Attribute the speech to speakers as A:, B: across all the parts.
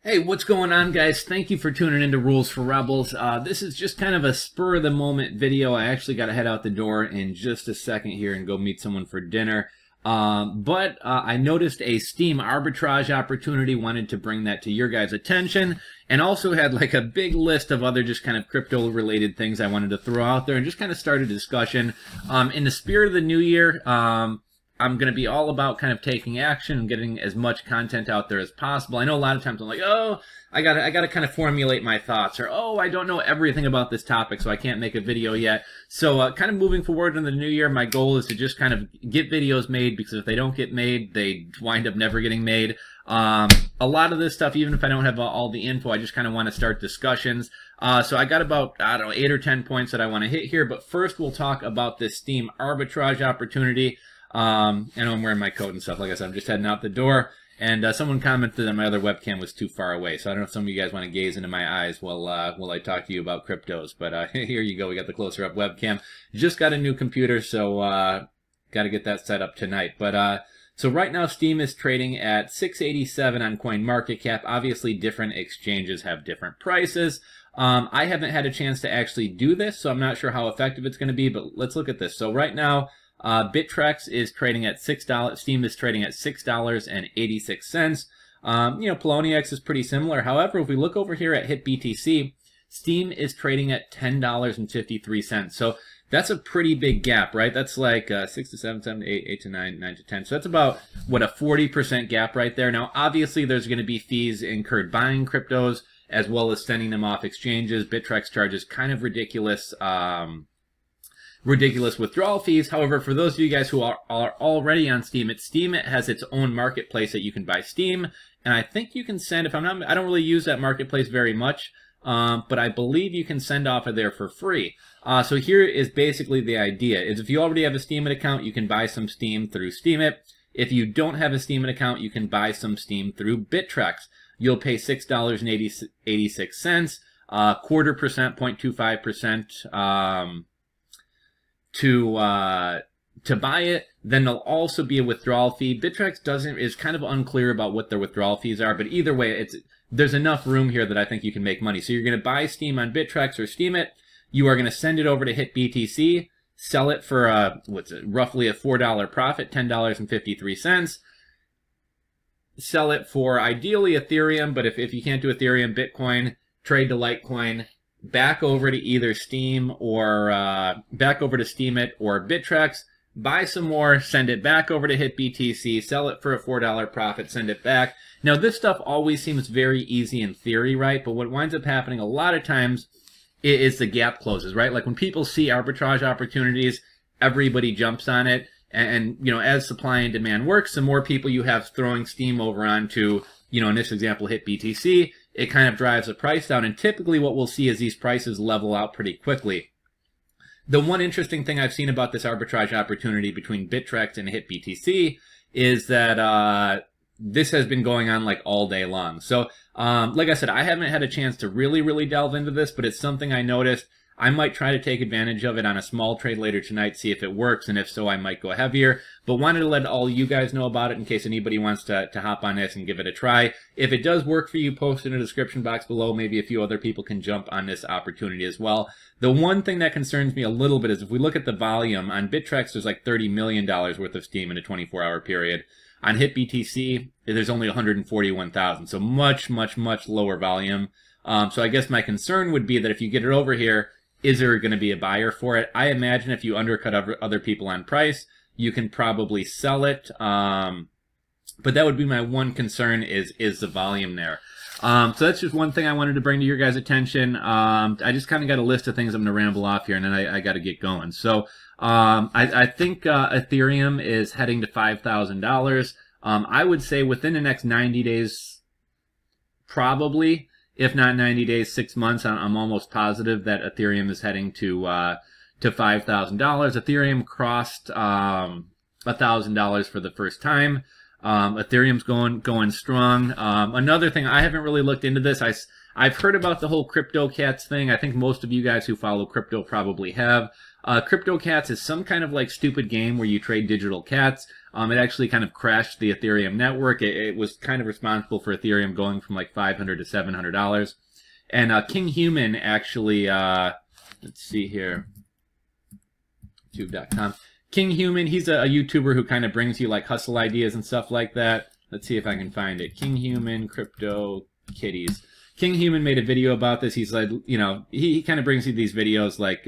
A: Hey, what's going on, guys? Thank you for tuning into Rules for Rebels. This is just kind of a spur-of-the-moment video. I actually got to head out the door in just a second here and go meet someone for dinner. But I noticed a Steem arbitrage opportunity, wanted to bring that to your guys' attention, and also had like a big list of other just kind of crypto-related things I wanted to throw out there and just kind of start a discussion. In the spirit of the new year, I'm going to be all about kind of taking action and getting as much content out there as possible. I know a lot of times I'm like, oh, I gotta kind of formulate my thoughts, or oh, I don't know everything about this topic, so I can't make a video yet. So kind of moving forward in the new year, my goal is to just kind of get videos made, because if they don't get made, they wind up never getting made. A lot of this stuff, even if I don't have all the info, I just kind of want to start discussions. So I got about, I don't know, 8 or 10 points that I want to hit here, but first we'll talk about this Steem arbitrage opportunity. I know I'm wearing my coat and stuff. Like I said, I'm just heading out the door, and someone commented that my other webcam was too far away, so I don't know if some of you guys want to gaze into my eyes while I talk to you about cryptos, but here you go. We got the closer up webcam. Just got a new computer, so got to get that set up tonight. But so right now Steem is trading at 687 on CoinMarketCap. Obviously different exchanges have different prices. I haven't had a chance to actually do this, so I'm not sure how effective it's going to be, but let's look at this. So right now Bittrex is trading at $6. Steem is trading at $6.86. Poloniex is pretty similar. However, if we look over here at HitBTC, Steem is trading at $10.53. So that's a pretty big gap, right? That's like 6 to 7, 7 to 8, 8 to 9, 9 to 10. So that's about, what, a 40% gap right there. Now, obviously, there's going to be fees incurred buying cryptos as well as sending them off exchanges. Bittrex charges kind of ridiculous withdrawal fees. However, for those of you guys who are already on Steemit, Steemit has its own marketplace that you can buy Steem, and I think you can send, I don't really use that marketplace very much, but I believe you can send off of there for free. So here is basically the idea, is if you already have a Steemit account, you can buy some Steem through Steemit. If you don't have a Steemit account, you can buy some Steem through Bittrex. You'll pay $6.86, 0.25%, 0.25%, to buy it. Then there'll also be a withdrawal fee. Bittrex is kind of unclear about what their withdrawal fees are, but either way, there's enough room here that I think you can make money. So you're going to buy Steem on Bittrex or Steemit. You are going to send it over to HitBTC, sell it for roughly a $4 profit, $10.53. Sell it for ideally Ethereum, but if you can't do Ethereum, Bitcoin, trade to Litecoin, back over to either Steem or back over to Steemit or Bittrex, buy some more, send it back over to HitBTC, sell it for a $4 profit, send it back. Now, this stuff always seems very easy in theory, right? But what winds up happening a lot of times is the gap closes, right? Like when people see arbitrage opportunities, everybody jumps on it. And as supply and demand works, the more people you have throwing Steem over onto, in this example, HitBTC, it kind of drives the price down. And typically what we'll see is these prices level out pretty quickly. The one interesting thing I've seen about this arbitrage opportunity between Bittrex and HitBTC is that this has been going on like all day long. So like I said, I haven't had a chance to really delve into this, but it's something I noticed. I might try to take advantage of it on a small trade later tonight, see if it works, and if so, I might go heavier. But wanted to let all you guys know about it in case anybody wants to hop on this and give it a try. If it does work for you, post in the description box below. Maybe a few other people can jump on this opportunity as well. The one thing that concerns me a little bit is if we look at the volume, on Bittrex, there's like $30 million worth of Steem in a 24-hour period. On HitBTC, there's only 141,000, so much lower volume. So I guess my concern would be that if you get it over here, is there going to be a buyer for it? I imagine if you undercut other people on price, you can probably sell it. But that would be my one concern is the volume there. So that's just one thing I wanted to bring to your guys' attention. I just kind of got a list of things I'm going to ramble off here, and then I got to get going. So I think Ethereum is heading to $5,000. I would say within the next 90 days, probably. If not 90 days, 6 months, I'm almost positive that Ethereum is heading to $5,000. Ethereum crossed $1,000 for the first time. Ethereum's going strong. Another thing, I haven't really looked into this. I've heard about the whole crypto cats thing. I think most of you guys who follow crypto probably have. Crypto Cats is some kind of like stupid game where you trade digital cats. It actually kind of crashed the Ethereum network. It was kind of responsible for Ethereum going from like $500 to $700. And King Human actually, let's see here, YouTube.com. King Human, he's a YouTuber who kind of brings you like hustle ideas and stuff like that. Let's see if I can find it. King Human, Crypto Kitties. King Human made a video about this. He's like, you know, he kind of brings you these videos like,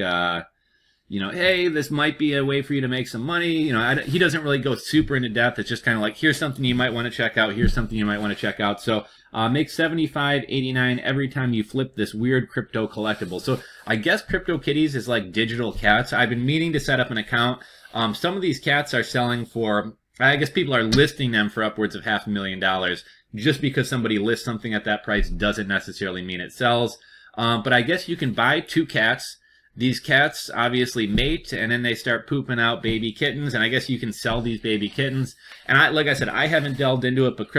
A: you know, hey, this might be a way for you to make some money. You know, he doesn't really go super into depth. It's just kind of like, here's something you might want to check out. Here's something you might want to check out. So make $75.89 every time you flip this weird crypto collectible. So I guess Crypto Kitties is like digital cats. I've been meaning to set up an account. Some of these cats are selling for, I guess people are listing them for upwards of $500,000. Just because somebody lists something at that price doesn't necessarily mean it sells. But I guess you can buy 2 cats. These cats obviously mate, and then they start pooping out baby kittens, and I guess you can sell these baby kittens. And like I said, I haven't delved into it, but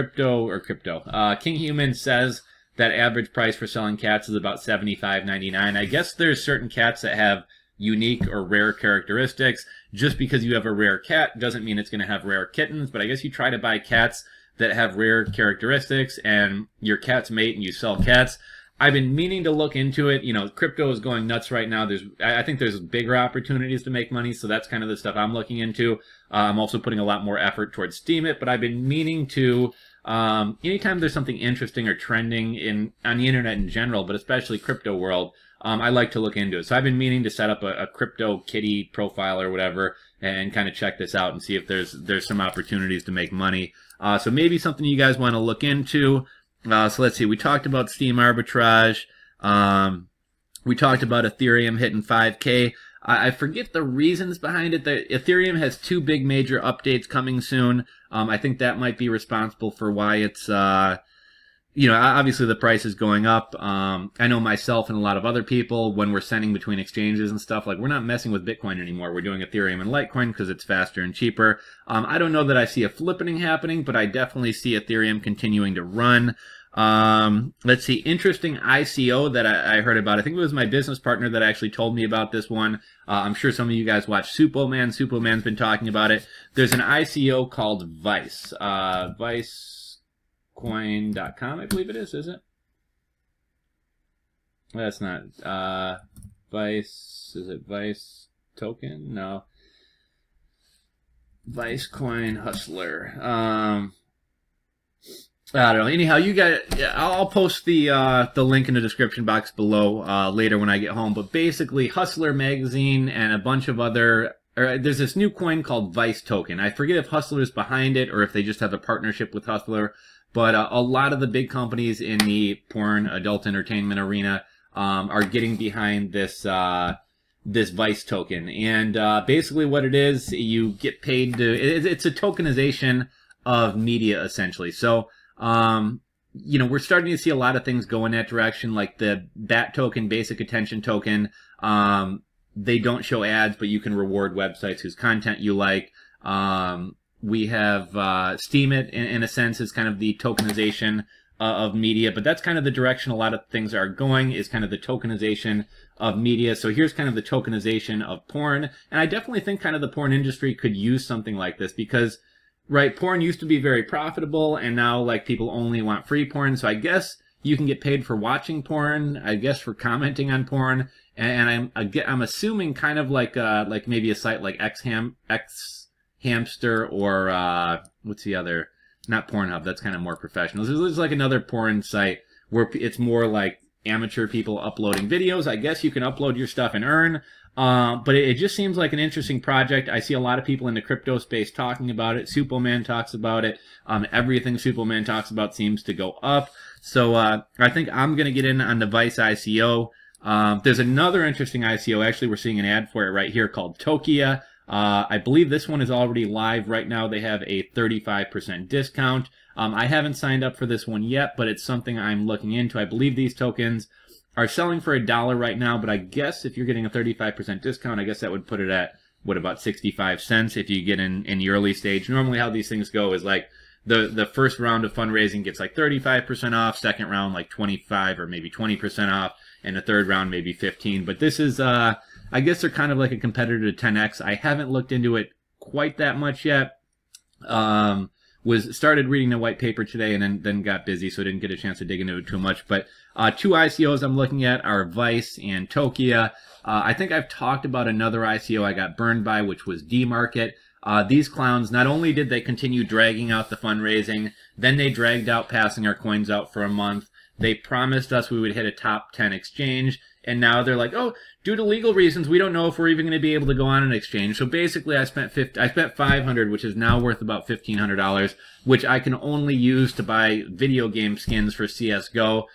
A: King Human says that average price for selling cats is about $75.99. I guess there's certain cats that have unique or rare characteristics. Just because you have a rare cat doesn't mean it's going to have rare kittens, but I guess you try to buy cats that have rare characteristics, and your cats mate and you sell cats. I've been meaning to look into it. You know, crypto is going nuts right now. I think there's bigger opportunities to make money, so that's kind of the stuff I'm looking into. I'm also putting a lot more effort towards Steemit, but I've been meaning to, anytime there's something interesting or trending on the internet in general, but especially crypto world, I like to look into it. So I've been meaning to set up a crypto kitty profile or whatever and kind of check this out and see if there's some opportunities to make money. So maybe something you guys want to look into. So let's see. We talked about Steem Arbitrage. We talked about Ethereum hitting 5K. I forget the reasons behind it. Ethereum has 2 big major updates coming soon. I think that might be responsible for why it's, you know, obviously the price is going up. I know myself and a lot of other people, when we're sending between exchanges and stuff, like we're not messing with Bitcoin anymore. We're doing Ethereum and Litecoin because it's faster and cheaper. I don't know that I see a flippening happening, but I definitely see Ethereum continuing to run. Let's see, interesting ICO that I heard about. I think it was my business partner that actually told me about this one. I'm sure some of you guys watch Supoman. Supoman's been talking about it. There's an ICO called Vice. Vicecoin.com, I believe it is it? That's not, Vice, is it Vice token? No. Vicecoin Hustler. I don't know. Anyhow, you guys, I'll post the link in the description box below later when I get home. But basically, Hustler magazine and a bunch of other, there's this new coin called Vice token. I forget if Hustler's behind it or if they just have a partnership with Hustler. But a lot of the big companies in the porn, adult entertainment arena are getting behind this this Vice token. And basically, what it is, you get paid to. It's a tokenization of media, essentially. So. You know, we're starting to see a lot of things go in that direction, like the BAT token, basic attention token. They don't show ads, but you can reward websites whose content you like. We have Steemit, in a sense, is kind of the tokenization of media, but that's kind of the direction a lot of things are going, is kind of the tokenization of media. So here's kind of the tokenization of porn, and I definitely think kind of the porn industry could use something like this because, right, porn used to be very profitable, and now, like, people only want free porn. So I guess you can get paid for watching porn, I guess for commenting on porn, and I'm assuming kind of like maybe a site like Xhamster or what's the other? Not Pornhub. That's kind of more professional. There's like another porn site where it's more like amateur people uploading videos. I guess you can upload your stuff and earn. But it just seems like an interesting project. I see a lot of people in the crypto space talking about it. Supoman talks about it. Everything Supoman talks about seems to go up. So I think I'm going to get in on the Vice ICO. There's another interesting ICO. Actually, we're seeing an ad for it right here called Tokia. I believe this one is already live right now. They have a 35% discount. I haven't signed up for this one yet, but it's something I'm looking into. I believe these tokens are selling for $1 right now, but I guess if you're getting a 35% discount, I guess that would put it at, what, about 65 cents if you get in the early stage. Normally how these things go is like the first round of fundraising gets like 35% off, second round like 25 or maybe 20% off, and the third round maybe 15. But this is, I guess they're kind of like a competitor to 10x. I haven't looked into it quite that much yet. Started reading the white paper today and then got busy, so I didn't get a chance to dig into it too much. But two ICOs I'm looking at are Vice and Tokia. I think I've talked about another ICO I got burned by, which was D-Market. These clowns, not only did they continue dragging out the fundraising, then they dragged out passing our coins out for a month. They promised us we would hit a top 10 exchange, and now they're like, oh, due to legal reasons, we don't know if we're even going to be able to go on an exchange. So basically, I spent $500, which is now worth about $1,500, which I can only use to buy video game skins for CS:GO.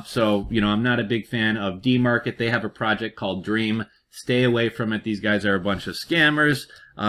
A: So, you know, I'm not a big fan of D-Market. They have a project called Dream. Stay away from it. These guys are a bunch of scammers.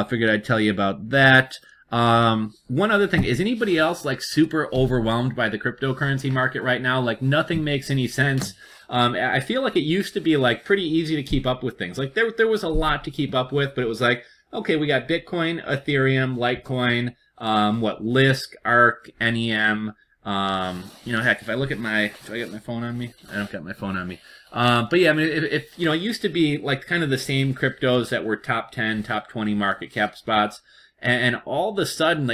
A: Figured I'd tell you about that. One other thing, is anybody else like super overwhelmed by the cryptocurrency market right now? Like nothing makes any sense. I feel like it used to be like pretty easy to keep up with things. Like there was a lot to keep up with, but it was like, okay, we got Bitcoin, Ethereum, Litecoin, Lisk, Arc, NEM. You know, heck, if I look at do I get my phone on me? I don't got my phone on me. But yeah, I mean, if you know, it used to be like kind of the same cryptos that were top 10, top 20 market cap spots. And all of a sudden,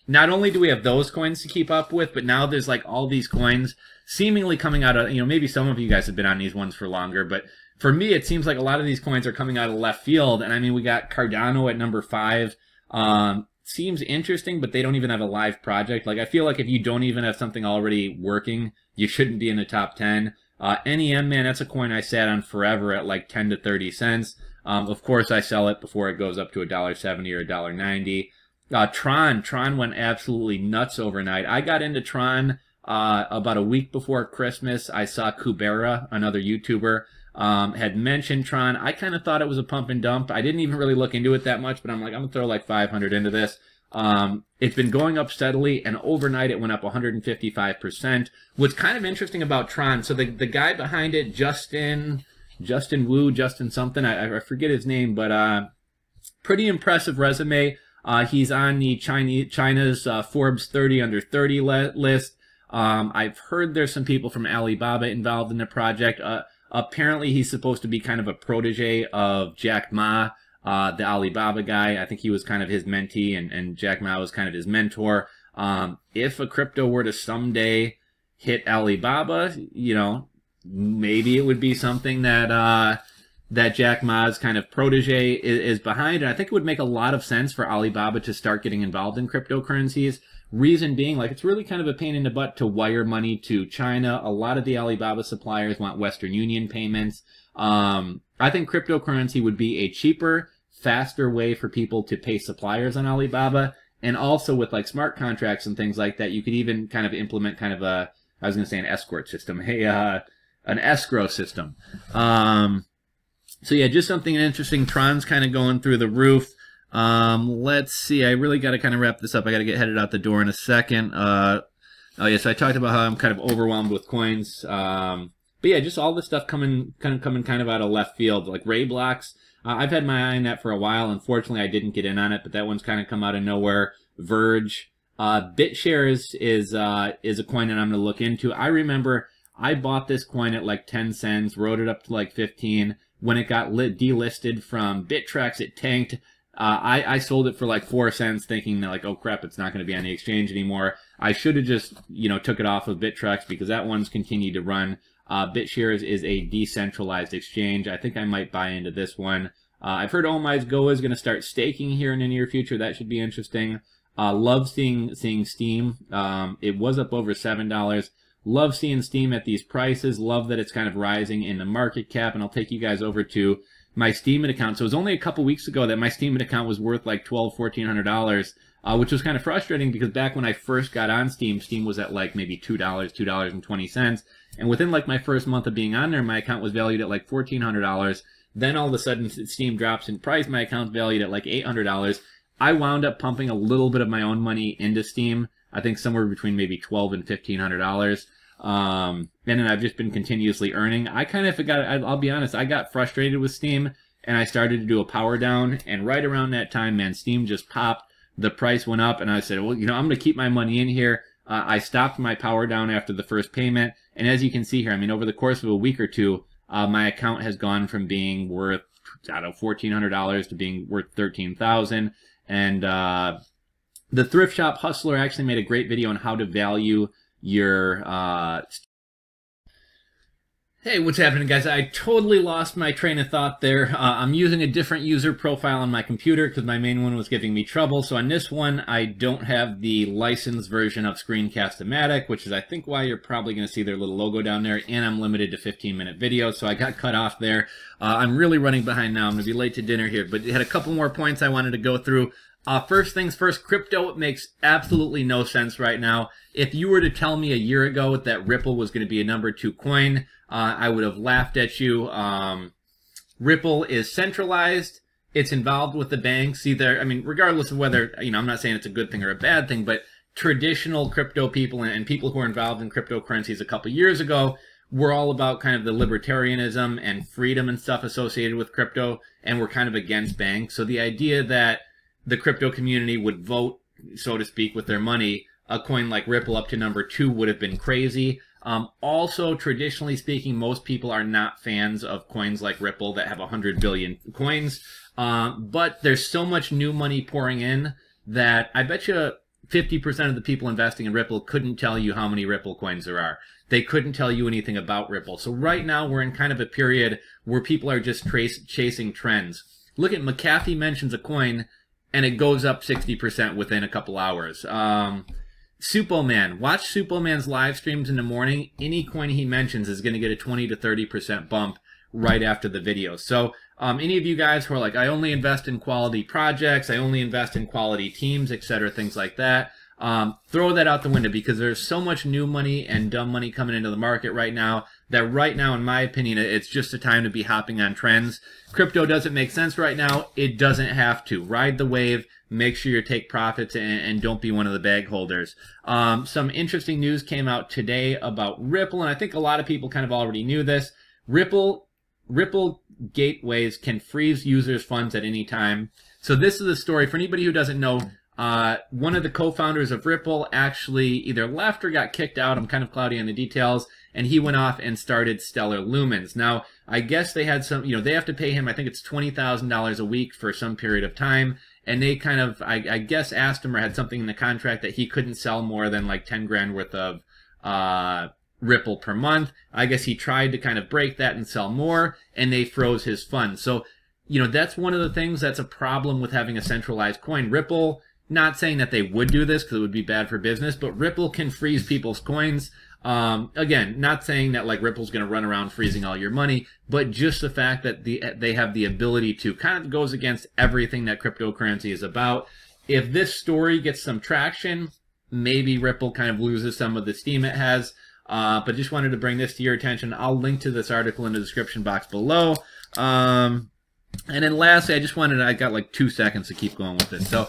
A: not only do we have those coins to keep up with, but now there's like all these coins seemingly coming out of, you know, maybe some of you guys have been on these ones for longer, but for me, it seems like a lot of these coins are coming out of left field. And I mean, we got Cardano at number 5. Seems interesting, but they don't even have a live project. Like, I feel like if you don't even have something already working, you shouldn't be in the top 10. NEM, man, that's a coin I sat on forever at like 10 to 30 cents. Of course, I sell it before it goes up to $1.70 or $1.90. Tron went absolutely nuts overnight. I got into Tron about a week before Christmas. I saw Kubera, another YouTuber, had mentioned Tron. I kind of thought it was a pump and dump. I didn't even really look into it that much, but I'm like, I'm gonna throw like 500 into this. It's been going up steadily, and overnight it went up 155%. What's kind of interesting about Tron, so the guy behind it, Justin something, I forget his name, but pretty impressive resume. He's on the China's Forbes 30 under 30 list. I've heard there's some people from Alibaba involved in the project. Apparently he's supposed to be kind of a protege of Jack Ma, the Alibaba guy. I think he was kind of his mentee, and Jack Ma was kind of his mentor. If a crypto were to someday hit Alibaba, you know, maybe it would be something that that Jack Ma's kind of protege is behind. And I think it would make a lot of sense for Alibaba to start getting involved in cryptocurrencies. Reason being, like, it's really kind of a pain in the butt to wire money to China. A lot of the Alibaba suppliers want Western Union payments. I think cryptocurrency would be a cheaper, faster way for people to pay suppliers on Alibaba. And also with like smart contracts and things like that, you could even kind of implement kind of a, I was going to say an escort system, an escrow system. So yeah, just something interesting. Tron's kind of going through the roof. Let's see. I really got to kind of wrap this up. I got to get headed out the door in a second. Oh yeah, so I talked about how I'm kind of overwhelmed with coins. But yeah, just all this stuff coming kind of out of left field, like Ray Blocks. I've had my eye on that for a while. Unfortunately, I didn't get in on it, but that one's kind of come out of nowhere. Verge, BitShares is a coin that I'm going to look into. I remember I bought this coin at like 10 cents, rode it up to like 15. When it got delisted from Bittrex, it tanked. I sold it for like 4 cents, thinking that like, oh crap, it's not going to be on the exchange anymore. I should have just, you know, took it off of Bittrex because that one's continued to run. BitShares is a decentralized exchange. I think I might buy into this one. I've heard Oh My Go is going to start staking here in the near future. That should be interesting. Love seeing Steem. It was up over $7. Love seeing Steem at these prices. Love that it's kind of rising in the market cap. And I'll take you guys over to my Steemit account. So it was only a couple weeks ago that my Steemit account was worth like $1,200, $1,400, which was kind of frustrating because back when I first got on Steem, Steem was at like maybe $2, $2.20. And within like my first month of being on there, my account was valued at like $1,400. Then all of a sudden Steem drops in price. My account's valued at like $800. I wound up pumping a little bit of my own money into Steem. I think somewhere between maybe $1,200 and $1,500. And then I've just been continuously earning. I kind of forgot, I'll be honest, I got frustrated with Steem and I started to do a power down. And right around that time, man, Steem just popped. The price went up and I said, well, you know, I'm going to keep my money in here. I stopped my power down after the first payment. And as you can see here, I mean, over the course of a week or two, My account has gone from being worth, I don't know, $1,400 to being worth $13,000. And the Thrift Shop Hustler actually made a great video on how to value your Hey, what's happening, guys? I totally lost my train of thought there. I'm using a different user profile on my computer because my main one was giving me trouble. So on this one, I don't have the licensed version of Screencast-O-Matic, which is I think why you're probably going to see their little logo down there, and I'm limited to 15-minute videos, so I got cut off there. I'm really running behind now. I'm going to be late to dinner here, but it had a couple more points I wanted to go through. First things first, crypto makes absolutely no sense right now. If you were to tell me a year ago that Ripple was going to be a #2 coin, I would have laughed at you. Ripple is centralized. It's involved with the banks. Either, I mean, regardless of whether, you know, I'm not saying it's a good thing or a bad thing, but traditional crypto people and people who are involved in cryptocurrencies a couple years ago were all about kind of the libertarianism and freedom and stuff associated with crypto, and were kind of against banks. So the idea that the crypto community would vote, so to speak, with their money, a coin like Ripple up to #2 would have been crazy. Also, traditionally speaking, most people are not fans of coins like Ripple that have 100 billion coins. But there's so much new money pouring in that I bet you 50% of the people investing in Ripple couldn't tell you how many Ripple coins there are. They couldn't tell you anything about Ripple. So right now we're in kind of a period where people are just chasing trends. Look at McAfee mentions a coin and it goes up 60% within a couple hours. Supoman, watch Supoman's live streams in the morning. Any coin he mentions is going to get a 20 to 30% bump right after the video. So any of you guys who are like, I only invest in quality projects, I only invest in quality teams, etc., things like that, throw that out the window, because there's so much new money and dumb money coming into the market right now that right now, in my opinion, it's just a time to be hopping on trends. Crypto doesn't make sense right now. It doesn't have to. Ride the wave. Make sure you take profits and don't be one of the bag holders. Some interesting news came out today about Ripple, and I think a lot of people kind of already knew this. Ripple gateways can freeze users' funds at any time. So this is a story for anybody who doesn't know. One of the co-founders of Ripple actually either left or got kicked out. I'm kind of cloudy on the details. And he went off and started Stellar Lumens. Now, I guess they had some, you know, they have to pay him, I think it's $20,000 a week for some period of time. And they kind of, I guess, asked him or had something in the contract that he couldn't sell more than like 10 grand worth of Ripple per month. I guess he tried to kind of break that and sell more, and they froze his funds. So, you know, that's one of the things that's a problem with having a centralized coin. Ripple, not saying that they would do this because it would be bad for business, but Ripple can freeze people's coins. Again, not saying that like Ripple's going to run around freezing all your money, but just the fact that they have the ability to kind of goes against everything that cryptocurrency is about. If this story gets some traction, maybe Ripple kind of loses some of the steam it has. But just wanted to bring this to your attention. I'll link to this article in the description box below. And then lastly, I got like 2 seconds to keep going with this. So,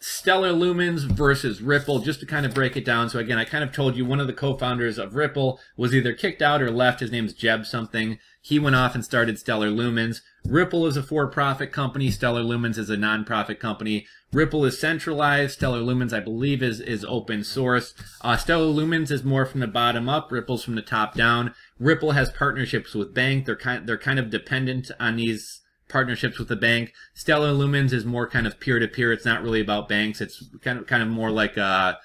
A: Stellar Lumens versus Ripple, just to kind of break it down. So again, I kind of told you one of the co-founders of Ripple was either kicked out or left. His name's Jeb something. He went off and started Stellar Lumens. Ripple is a for-profit company. Stellar Lumens is a non-profit company. Ripple is centralized. Stellar Lumens, I believe, is open source. Stellar Lumens is more from the bottom up. Ripple's from the top down. Ripple has partnerships with bank. They're kind of dependent on these partnerships with the bank. Stellar Lumens is more kind of peer-to-peer. It's not really about banks. It's kind of more like a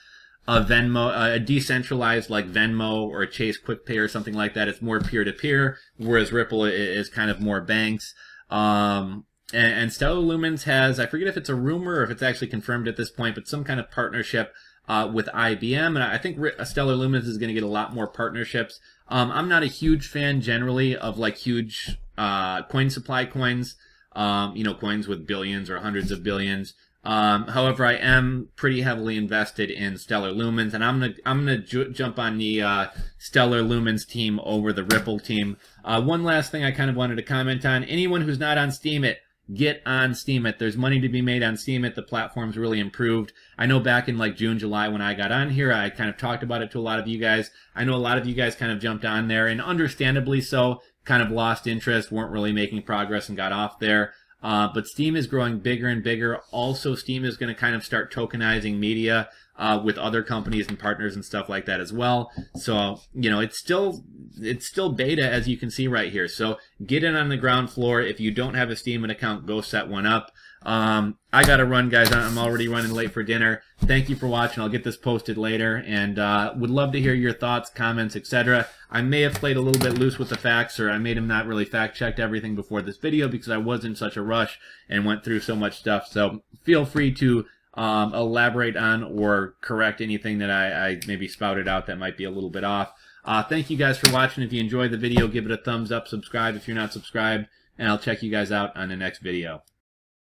A: Venmo, a decentralized like Venmo or a Chase QuickPay or something like that. It's more peer-to-peer, whereas Ripple is kind of more banks. And Stellar Lumens has, I forget if it's a rumor or if it's actually confirmed at this point, but some kind of partnership with IBM. And I think Stellar Lumens is going to get a lot more partnerships. I'm not a huge fan generally of like huge coin supply coins, you know, coins with billions or hundreds of billions. However, I am pretty heavily invested in Stellar Lumens, and I'm gonna jump on the Stellar Lumens team over the Ripple team. One last thing I kind of wanted to comment on: anyone who's not on Steemit, get on Steemit. There's money to be made on Steemit. The platform's really improved. I know back in like June, July when I got on here, I kind of talked about it to a lot of you guys. I know a lot of you guys kind of jumped on there, and understandably so, kind of lost interest, weren't really making progress and got off there. But Steem is growing bigger and bigger. Also, Steem is going to kind of start tokenizing media with other companies and partners and stuff like that as well. So, you know, it's still it's still beta, as you can see right here. So get in on the ground floor. If you don't have a Steemit account, go set one up. I gotta run, guys. I'm already running late for dinner. Thank you for watching. I'll get this posted later, and would love to hear your thoughts, comments, etc. I may have played a little bit loose with the facts, or I may have not really fact-checked everything before this video because I was in such a rush and went through so much stuff. So feel free to elaborate on or correct anything that I maybe spouted out that might be a little bit off. Thank you guys for watching. If you enjoyed the video, give it a thumbs up, subscribe if you're not subscribed, and I'll check you guys out on the next video.